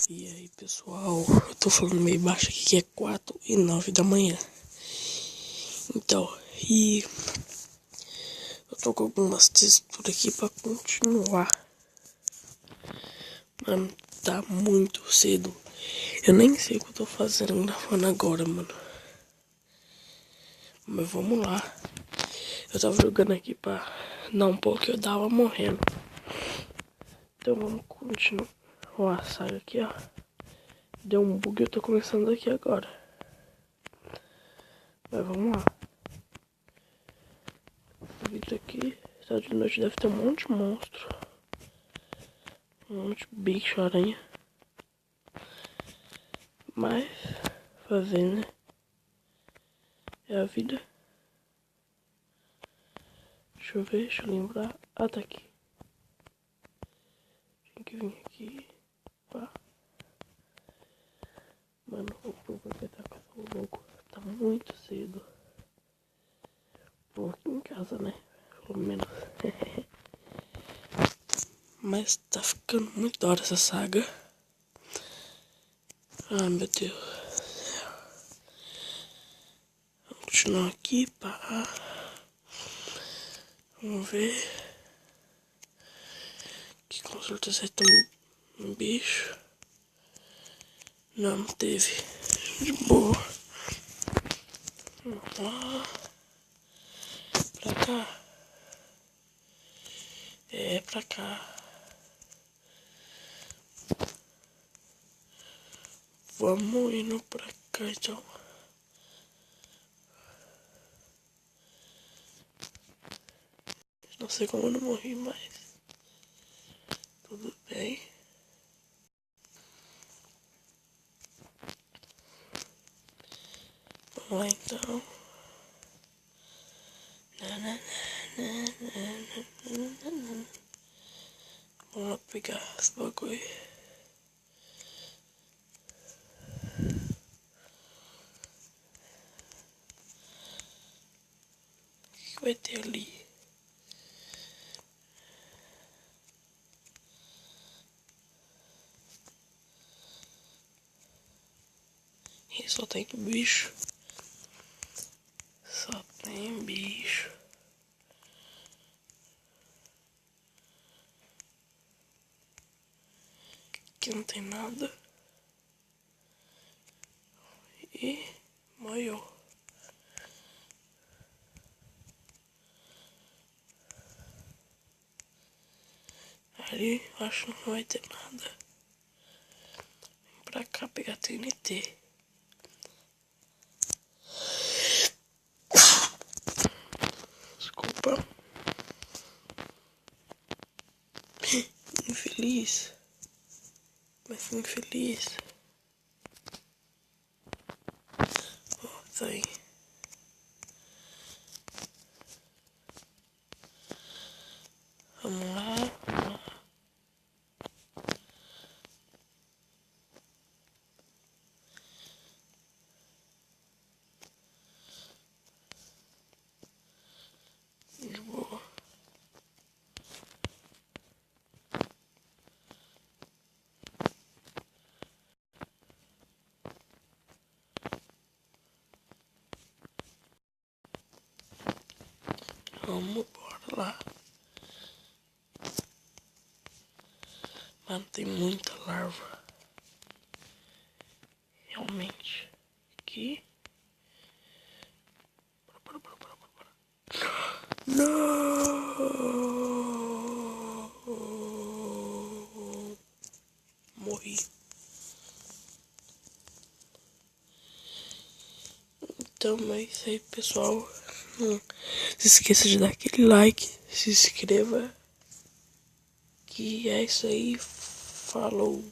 E aí pessoal, eu tô falando meio baixo aqui que é 4h09 da manhã. Então, eu tô com algumas texturas aqui pra continuar. Mano, tá muito cedo. Eu nem sei o que eu tô fazendo gravando agora, mano. Mas vamos lá. Eu tava jogando aqui pra dar um pouco que eu tava morrendo. Então vamos continuar a saga aqui, ó. Deu um bug, eu tô começando aqui agora. Mas vamos lá. O vídeo aqui, tá de noite, deve ter um monte de monstro. Um monte de bicho, aranha. Mas, fazer, né? É a vida. Deixa eu ver, deixa eu lembrar. Ah, tá aqui. Tem que vir aqui. Pá. Mano, o povo vai estar com essa louco. Tá muito cedo. Vou aqui em casa, né? Pelo menos. Mas tá ficando muito da hora essa saga. Ai, meu Deus. Vamos continuar aqui, pá. Vamos ver. Que com certeza tem um bicho. Não, não teve. De boa. Vamos lá. Pra cá. É, pra cá. Vamos indo pra cá, então. Não sei como eu não morri, mas tudo bem. Vamos lá, então. Vamos lá pegar esse bagulho. O que vai ter ali? E só tem bicho. Só tem bicho. Aqui não tem nada. E morreu. Ali acho que não vai ter nada. Vem pra cá pegar TNT. Desculpa. Infeliz. Mas infeliz. Ó, tá aí. Vamos lá. De boa. Vamos bora lá. Mano, tem muita larva. Realmente. Aqui. Bora. Não! Morri. Então é isso aí, pessoal. Não se esqueça de dar aquele like. Se inscreva. Que é isso aí. Falou.